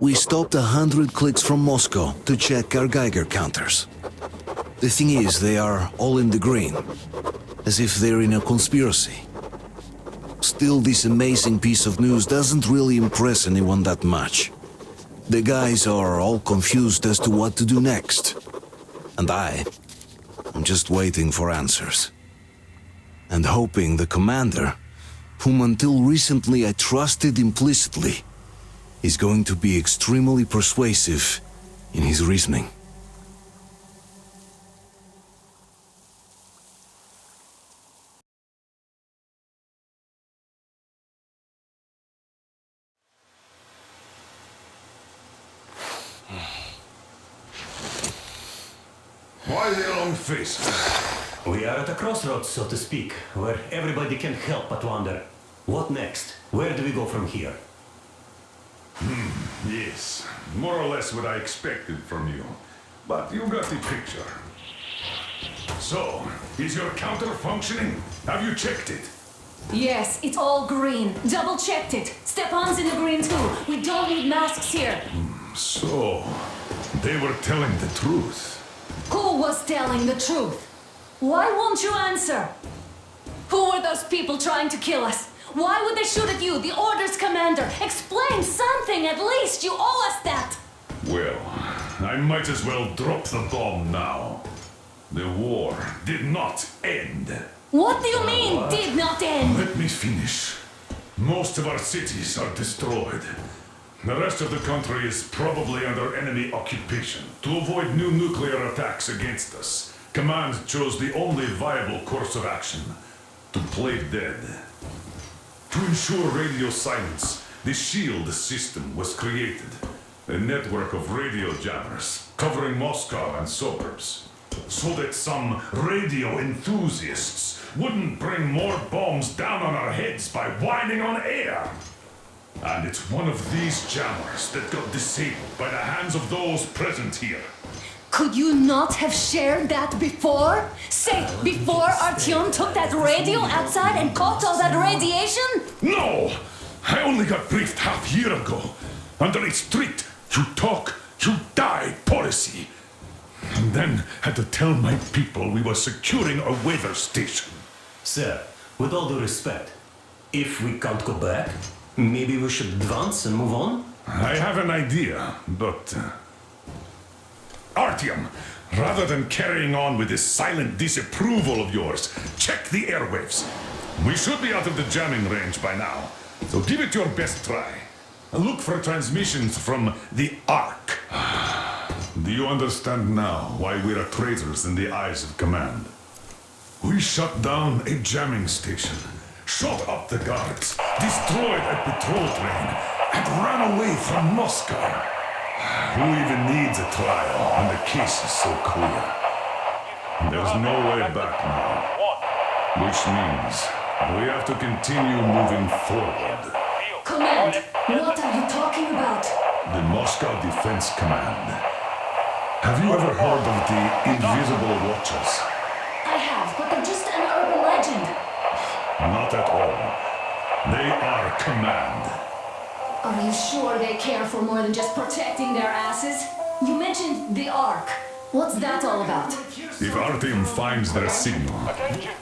We stopped 100 clicks from Moscow to check our Geiger counters. The thing is, they are all in the green, as if they're in a conspiracy. Still, this amazing piece of news doesn't really impress anyone that much. The guys are all confused as to what to do next. And I'm just waiting for answers. And hoping the commander, whom until recently I trusted implicitly, is going to be extremely persuasive in his reasoning. Why the long face? We are at a crossroads, so to speak, where everybody can't help but wonder, what next? Where do we go from here? Yes, more or less what I expected from you. But you got the picture. So, is your counter functioning? Have you checked it? Yes, it's all green. Double-checked it. Stepan's in the green too. We don't need masks here. So, they were telling the truth. Who was telling the truth? Why won't you answer? Who were those people trying to kill us? Why would they shoot at you, the Order's commander? Explain something, at least! You owe us that! Well, I might as well drop the bomb now. The war did not end. What do you mean, did not end? Let me finish. Most of our cities are destroyed. The rest of the country is probably under enemy occupation. To avoid new nuclear attacks against us, Command chose the only viable course of action: to play dead. To ensure radio silence, the SHIELD system was created. A network of radio jammers covering Moscow and suburbs. So that some radio enthusiasts wouldn't bring more bombs down on our heads by whining on air. And it's one of these jammers that got disabled by the hands of those present here. Could you not have shared that before? Say, before Artyom took that radio outside and caught all that radiation? No! I only got briefed half year ago. Under a strict, you talk, you die policy. And then had to tell my people we were securing a weather station. Sir, with all due respect, if we can't go back, maybe we should advance and move on? I have an idea, but... Artyom, rather than carrying on with this silent disapproval of yours, check the airwaves. We should be out of the jamming range by now, so give it your best try. Look for transmissions from the Ark. Do you understand now why we are traitors in the eyes of Command? We shut down a jamming station, shot up the guards, destroyed a patrol train, and ran away from Moscow. Who even needs a trial when the case is so clear? There's no way back now. Which means we have to continue moving forward. Command, what are you talking about? The Moscow Defense Command. Have you ever heard of the Invisible Watchers? I have, but they're just an urban legend. Not at all. They are Command. Are you sure they care for more than just protecting their asses? You mentioned the Ark. What's that all about? If our team finds their signal... Attention!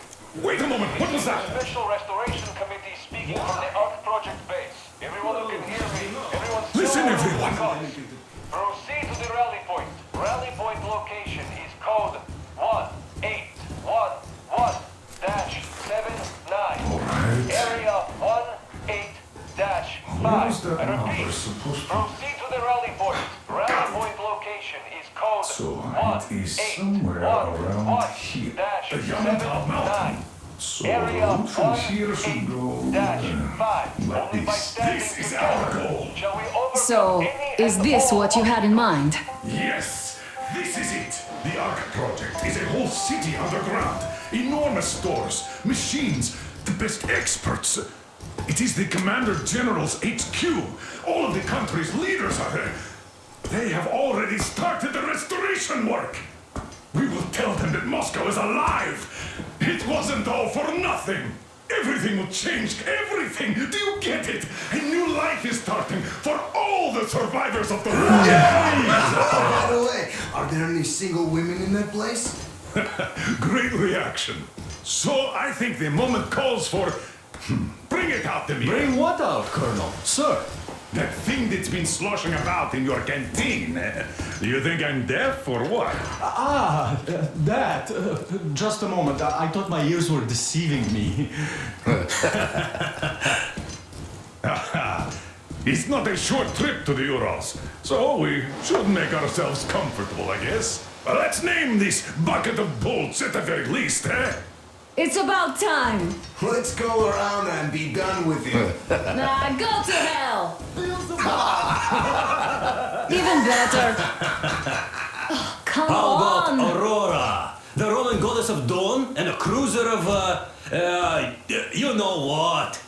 Wait a moment, what was that? Special Restoration Committee speaking from the Ark Project base. Everyone who can hear me, everyone Listen, everyone! Proceed to the rally point. Rally point location is code 1811-79. Alright. Area 18-5. I repeat, proceed to the rally point. Rally point location is code So it is somewhere around here. The Yamantau Mountain. So the route from here should go like this. This is our goal. So, is this what you had in mind? Yes, this is it. The Ark Project is a whole city underground. Enormous stores, machines, the best experts. It is the Commander General's HQ. All of the country's leaders are there. They have already started the restoration work. We will tell them that Moscow is alive. It wasn't all for nothing. Everything will change, everything. Do you get it? A new life is starting for all the survivors of the war. By the way, are there any single women in that place? Great reaction. So I think the moment calls for... Bring it out to me. Bring what out, Colonel? Sir? That thing that's been sloshing about in your canteen. You think I'm deaf or what? That. Just a moment. I thought my ears were deceiving me. It's not a short trip to the Urals, so we should make ourselves comfortable, I guess. Let's name this bucket of bolts at the very least, eh? It's about time. Let's go around and be done with it. Nah, go to hell. Even better. Oh, come How about on. Aurora, the Roman goddess of dawn, and a cruiser of, you know what?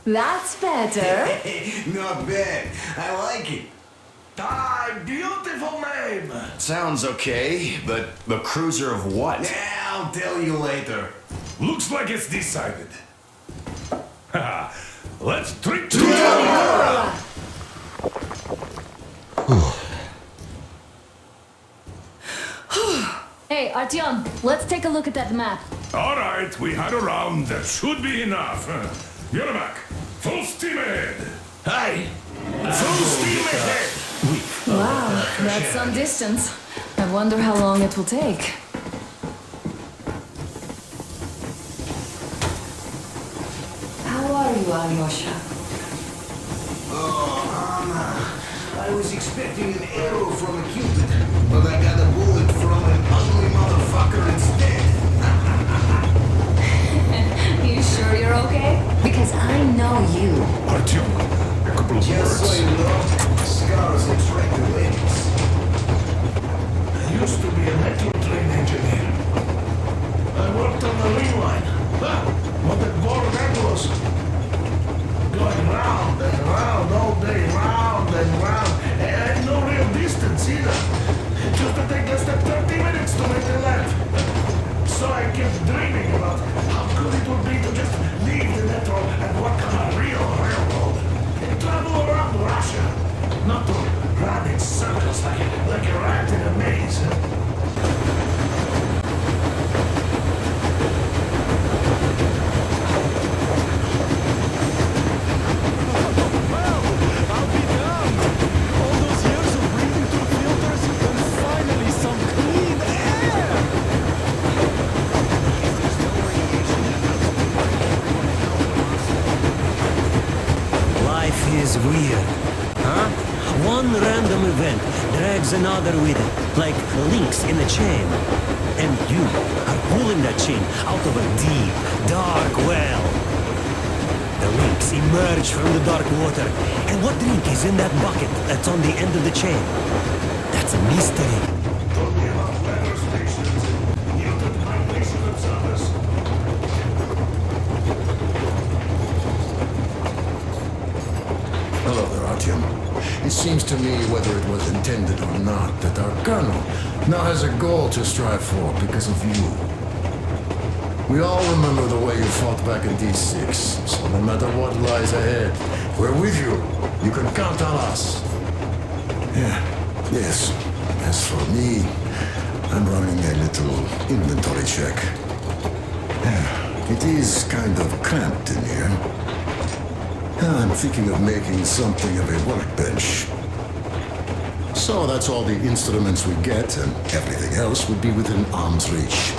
That's better. Not bad. I like it. Beautiful name. Sounds okay, but the cruiser of what? Yeah, I'll tell you later. Looks like it's decided. Let's drink to Aurora! Hey, Artyom, let's take a look at that map. All right, we had a round. That should be enough. Yermak, full steam ahead. Hey! Full steam ahead. Wow, that's some distance. I wonder how long it will take. How are you, Alyosha? Oh, Anna. I was expecting an arrow from a Cupid, but I got a bullet from an ugly motherfucker instead. You sure you're okay? Because I know you. Artyom, a couple of Just so words. you know, scars attract the ladies. I used to be a metal train engineer. I worked on the ring line. What a bore that was. Going round and round all day, round and round. And no real distance either. It used to take less than 30 minutes to make the lap. So I kept dreaming about how good it would be to just leave the metro and work on a real railroad. And travel around Russia. Not to run in circles like a rat in a maze. Life is weird, huh? One random event drags another with it, like links in a chain. And you are pulling that chain out of a deep, dark well. The links emerge from the dark water. And what drink is in that bucket that's on the end of the chain? That's a mystery. Told me about weather stations and yielded migration observers. Hello there, Artyom. It seems to me, whether it was intended or not, that our colonel now has a goal to strive for because of you. We all remember the way you fought back in D6, so no matter what lies ahead, we're with you. You can count on us. Yes. As for me, I'm running a little inventory check. It is kind of cramped in here. I'm thinking of making something of a workbench. So that's all the instruments we get, and everything else would be within arm's reach.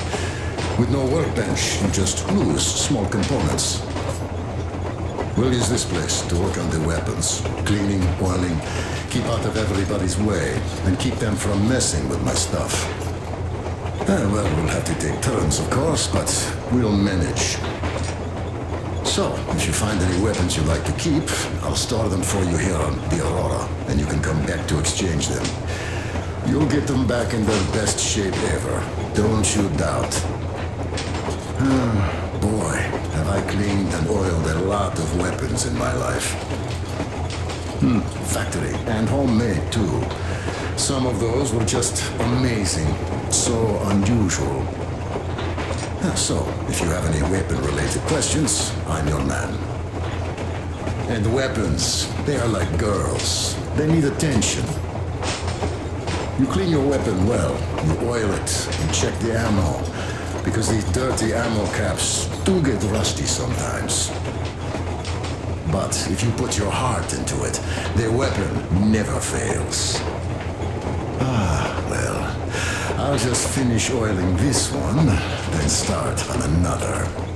With no workbench, you just lose small components. We'll use this place to work on the weapons. Cleaning, oiling, keep out of everybody's way, and keep them from messing with my stuff. Well, we'll have to take turns, of course, but we'll manage. So, if you find any weapons you'd like to keep, I'll store them for you here on the Aurora, and you can come back to exchange them. You'll get them back in their best shape ever. Don't you doubt. Boy, have I cleaned and oiled a lot of weapons in my life. Factory and homemade too. Some of those were just amazing, so unusual. So, if you have any weapon-related questions, I'm your man. And weapons, they are like girls. They need attention. You clean your weapon well, you oil it, and check the ammo, because these dirty ammo caps do get rusty sometimes. But if you put your heart into it, their weapon never fails. Well, I'll just finish oiling this one, then start on another.